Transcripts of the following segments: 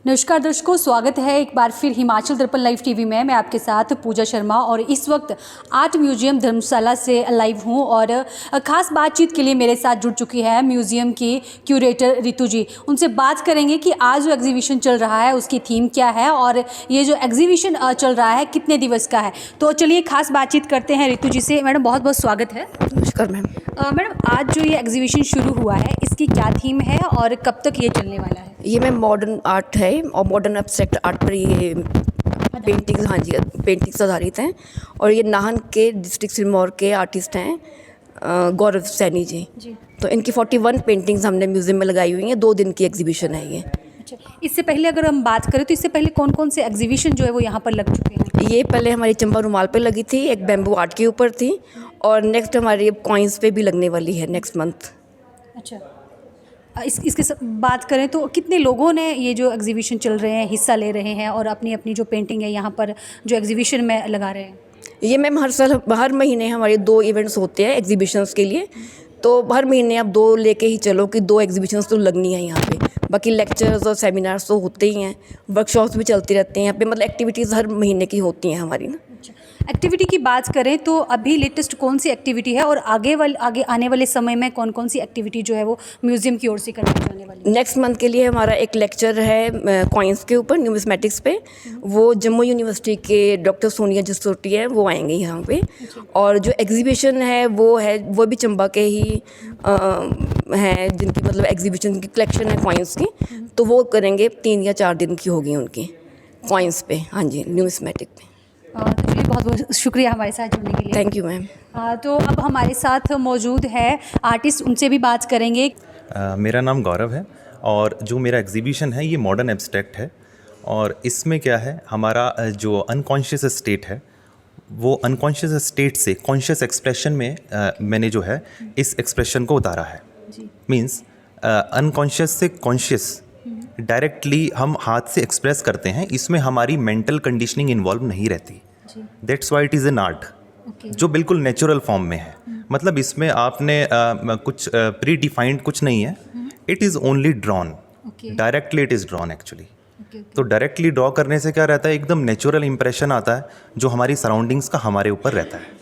नमस्कार दर्शकों, स्वागत है एक बार फिर हिमाचल दर्पण लाइव टीवी में। मैं आपके साथ पूजा शर्मा और इस वक्त आर्ट म्यूजियम धर्मशाला से लाइव हूं और ख़ास बातचीत के लिए मेरे साथ जुड़ चुकी है म्यूजियम की क्यूरेटर रितु जी। उनसे बात करेंगे कि आज जो एग्जीबिशन चल रहा है उसकी थीम क्या है और ये जो एग्जीबिशन चल रहा है कितने दिवस का है। तो चलिए खास बातचीत करते हैं रितु जी से। मैडम बहुत बहुत स्वागत है। नमस्कार मैम। मैडम, आज जो ये एग्जीबिशन शुरू हुआ है इसकी क्या थीम है और कब तक ये चलने वाला है? ये मैम मॉडर्न आर्ट है और मॉडर्न एब्स्ट्रैक्ट आर्ट पर ये पेंटिंग्स, हाँ जी, पेंटिंग्स आधारित हैं। और ये नाहन के डिस्ट्रिक्ट सिरमौर के आर्टिस्ट हैं गौरव सैनी जी। तो इनकी 41 पेंटिंग्स हमने म्यूज़ियम में लगाई हुई हैं। 2 दिन की एग्जीबिशन है ये। अच्छा, इससे पहले अगर हम बात करें तो इससे पहले कौन कौन से एग्जीबिशन जो है वो यहाँ पर लग चुके हैं? ये पहले हमारी चंबा रुमाल पे लगी थी, एक बैम्बू आर्ट के ऊपर थी, और नेक्स्ट हमारी कॉइन्स पे भी लगने वाली है नेक्स्ट मंथ। अच्छा, इसके बात करें तो कितने लोगों ने ये जो एग्जीबिशन चल रहे हैं हिस्सा ले रहे हैं और अपनी अपनी जो पेंटिंग है यहाँ पर जो एग्जीबिशन में लगा रहे हैं? ये मैम हर महीने हमारे 2 इवेंट्स होते हैं एग्जीबिशंस के लिए। तो हर महीने आप 2 लेके ही चलो कि 2 एग्जीबिशंस तो लगनी है यहाँ पे। बाकी लेक्चर्स और सेमिनार्स तो होते ही हैं, वर्कशॉप्स भी चलती रहती हैं यहाँ पे, मतलब एक्टिविटीज़ हर महीने की होती हैं हमारी ना। अच्छा, एक्टिविटी की बात करें तो अभी लेटेस्ट कौन सी एक्टिविटी है और आगे आने वाले समय में कौन कौन सी एक्टिविटी जो है वो म्यूजियम की ओर से करवाई जाने वाली है? नेक्स्ट मंथ के लिए हमारा एक लेक्चर है कॉइन्स के ऊपर, न्यूमिस्मेटिक्स पे। वो जम्मू यूनिवर्सिटी के डॉक्टर सोनिया जसोटी है, वो आएंगे यहाँ पे। और जो एग्जीबिशन है वो भी चंबा के ही हैं, जिनकी मतलब एग्जीबिशन की कलेक्शन है कॉइन्स की। तो वो करेंगे, 3 या 4 दिन की होगी उनकी कॉइन्स पे, हाँ जी, न्यूमिस्मेटिक पे। तो चलिए बहुत बहुत शुक्रिया हमारे साथ जुड़ने के लिए। Thank you ma'am. तो अब हमारे साथ मौजूद है आर्टिस्ट, उनसे भी बात करेंगे। मेरा नाम गौरव है और जो मेरा एग्जीबिशन है ये मॉडर्न एब्स्ट्रैक्ट है। और इसमें क्या है, हमारा जो अनकॉन्शियस स्टेट है वो अनकॉन्शियस स्टेट से कॉन्शियस एक्सप्रेशन में मैंने जो है इस एक्सप्रेशन को उतारा है। मीन्स अनकॉन्शियस से कॉन्शियस डायरेक्टली हम हाथ से एक्सप्रेस करते हैं, इसमें हमारी मेंटल कंडीशनिंग इन्वॉल्व नहीं रहती। That's why it is an art जो बिल्कुल नेचुरल फॉर्म में है। मतलब इसमें आपने कुछ प्री डिफाइंड कुछ नहीं है, it is only drawn, directly it is drawn actually. तो डायरेक्टली ड्रॉ करने से क्या रहता है, एकदम नेचुरल इंप्रेशन आता है जो हमारी सराउंडिंग्स का हमारे ऊपर रहता है।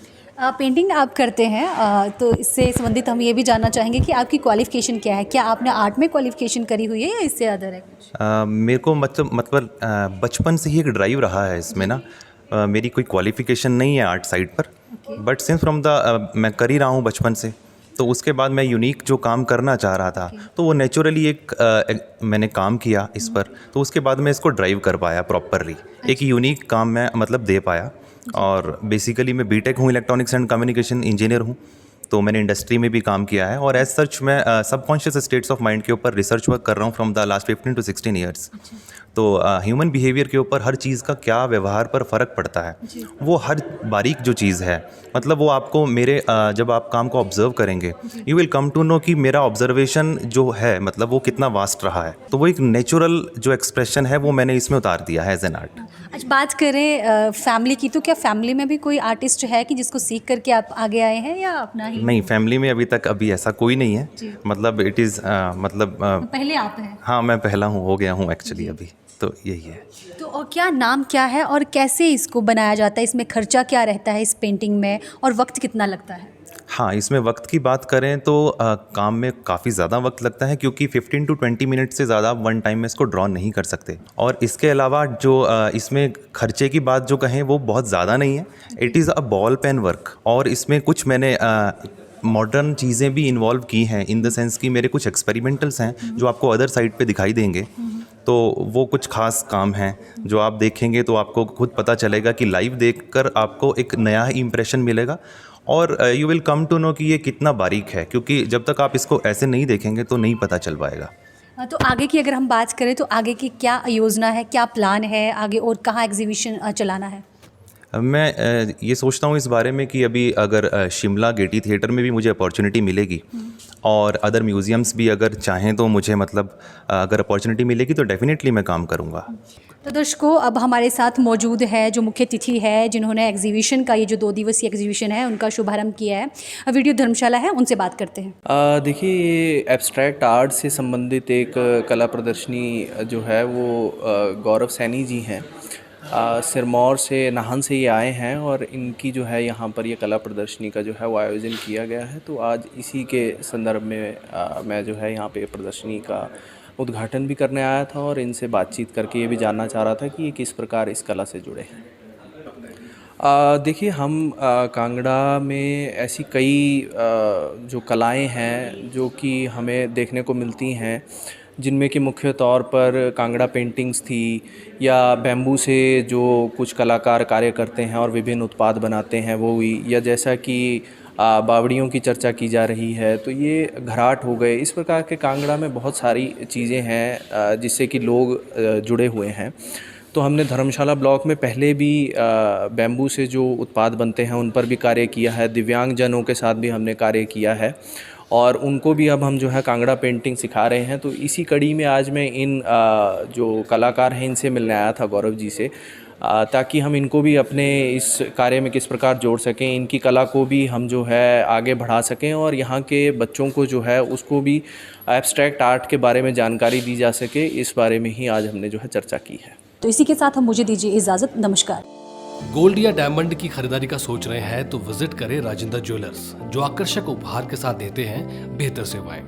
पेंटिंग आप करते हैं तो इससे संबंधित हम ये भी जानना चाहेंगे कि आपकी क्वालिफ़िकेशन क्या है? क्या आपने आर्ट में क्वालिफ़िकेशन करी हुई है या इससे अदर है कुछ? मेरे को मतलब बचपन से ही एक ड्राइव रहा है इसमें ना। मेरी कोई क्वालिफ़िकेशन नहीं है आर्ट साइड पर, बट सिंस फ्रॉम द मैं कर ही रहा हूँ बचपन से। तो उसके बाद मैं यूनिक जो काम करना चाह रहा था तो वो नेचुरली मैंने काम किया इस पर। तो उसके बाद मैं इसको ड्राइव कर पाया प्रॉपरली, एक यूनिक काम मैं मतलब दे पाया। और बेसिकली मैं बीटेक हूँ, इलेक्ट्रॉनिक्स एंड कम्युनिकेशन इंजीनियर हूँ। तो मैंने इंडस्ट्री में भी काम किया है और एज सच मैं सबकॉन्शियस स्टेट्स ऑफ माइंड के ऊपर रिसर्च वर्क कर रहा हूँ from the last 15 to 16 years. तो ह्यूमन बिहेवियर के ऊपर हर चीज़ का क्या व्यवहार पर फ़र्क पड़ता है, वो हर बारीक जो चीज़ है, मतलब वो आपको मेरे जब आप काम को ऑब्जर्व करेंगे you will come to know कि मेरा ऑब्जर्वेशन जो है मतलब वो कितना वास्ट रहा है। तो वो एक नेचुरल जो एक्सप्रेशन है वो मैंने इसमें उतार दिया है एज एन आर्ट। आज बात करें फैमिली की, तो क्या फैमिली में भी कोई आर्टिस्ट है कि जिसको सीख करके आप आगे आए हैं या अपना ही? नहीं, फैमिली में अभी तक ऐसा कोई नहीं है। मतलब इट इज़ मतलब पहले आप हैं? हाँ, मैं पहला हो गया हूँ एक्चुअली अभी, तो यही है। तो और क्या नाम क्या है और कैसे इसको बनाया जाता है? इसमें खर्चा क्या रहता है इस पेंटिंग में और वक्त कितना लगता है? हाँ, इसमें वक्त की बात करें तो काम में काफ़ी ज़्यादा वक्त लगता है, क्योंकि 15 to 20 मिनट से ज़्यादा वन टाइम में इसको ड्रॉ नहीं कर सकते। और इसके अलावा जो इसमें खर्चे की बात जो कहें वो बहुत ज़्यादा नहीं है। It is a ball pen work और इसमें कुछ मैंने मॉडर्न चीज़ें भी इन्वॉल्व की हैं, इन द सेंस कि मेरे कुछ एक्सपेरिमेंटल्स हैं जो आपको अदर साइड पे दिखाई देंगे। तो वो कुछ खास काम हैं जो आप देखेंगे तो आपको खुद पता चलेगा कि लाइव देखकर आपको एक नया इम्प्रेशन मिलेगा और you will come to know कि ये कितना बारीक है, क्योंकि जब तक आप इसको ऐसे नहीं देखेंगे तो नहीं पता चल पाएगा। तो आगे की अगर हम बात करें तो आगे की क्या योजना है, क्या प्लान है आगे और कहाँ एग्जीबिशन चलाना है? मैं ये सोचता हूँ इस बारे में कि अभी अगर शिमला गेटी थिएटर में भी मुझे अपॉर्चुनिटी मिलेगी और अदर म्यूज़ियम्स भी अगर चाहें तो मुझे मतलब अगर अपॉर्चुनिटी मिलेगी तो डेफिनेटली मैं काम करूँगा। तो दर्शकों, अब हमारे साथ मौजूद है जो मुख्य अतिथि है, जिन्होंने एग्जीबिशन का, ये जो 2 दिवसीय एग्जीबिशन है उनका शुभारंभ किया है, वीडियो धर्मशाला है, उनसे बात करते हैं। देखिए, ये एब्स्ट्रैक्ट आर्ट से संबंधित एक कला प्रदर्शनी जो है वो गौरव सैनी जी हैं, सिरमौर से, नाहन से ये आए हैं और इनकी जो है यहाँ पर ये कला प्रदर्शनी का जो है वो आयोजन किया गया है। तो आज इसी के संदर्भ में मैं जो है यहाँ पे प्रदर्शनी का उद्घाटन भी करने आया था और इनसे बातचीत करके ये भी जानना चाह रहा था कि ये किस प्रकार इस कला से जुड़े हैं। देखिए, हम कांगड़ा में ऐसी कई जो कलाएं हैं जो कि हमें देखने को मिलती हैं, जिनमें कि मुख्य तौर पर कांगड़ा पेंटिंग्स थी या बैम्बू से जो कुछ कलाकार कार्य करते हैं और विभिन्न उत्पाद बनाते हैं वो हुई, या जैसा कि बावड़ियों की चर्चा की जा रही है तो ये घराट हो गए। इस प्रकार के कांगड़ा में बहुत सारी चीज़ें हैं जिससे कि लोग जुड़े हुए हैं। तो हमने धर्मशाला ब्लॉक में पहले भी बैम्बू से जो उत्पाद बनते हैं उन पर भी कार्य किया है, दिव्यांगजनों के साथ भी हमने कार्य किया है और उनको भी अब हम जो है कांगड़ा पेंटिंग सिखा रहे हैं। तो इसी कड़ी में आज मैं इन जो कलाकार हैं इनसे मिलने आया था, गौरव जी से, ताकि हम इनको भी अपने इस कार्य में किस प्रकार जोड़ सकें, इनकी कला को भी हम जो है आगे बढ़ा सकें और यहाँ के बच्चों को जो है उसको भी एब्स्ट्रैक्ट आर्ट के बारे में जानकारी दी जा सके। इस बारे में ही आज हमने जो है चर्चा की है। तो इसी के साथ हम मुझे दीजिए इजाज़त। नमस्कार। गोल्ड या डायमंड की खरीदारी का सोच रहे हैं तो विजिट करें राजेंद्र ज्वेलर्स, जो आकर्षक उपहार के साथ देते हैं बेहतर सेवाएं।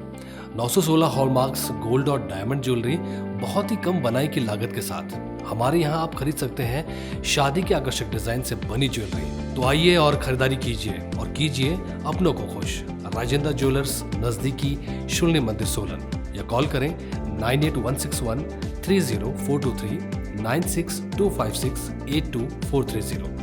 916 हॉलमार्क्स गोल्ड और डायमंड ज्वेलरी बहुत ही कम बनाई की लागत के साथ। हमारे यहाँ आप खरीद सकते हैं शादी के आकर्षक डिजाइन से बनी ज्वेलरी। तो आइए और खरीदारी कीजिए और कीजिए अपनों को खुश। राजेंद्र ज्वेलर्स, नजदीकी शून्य मंदिर, सोलन, या कॉल करें 9816130423 9625682430।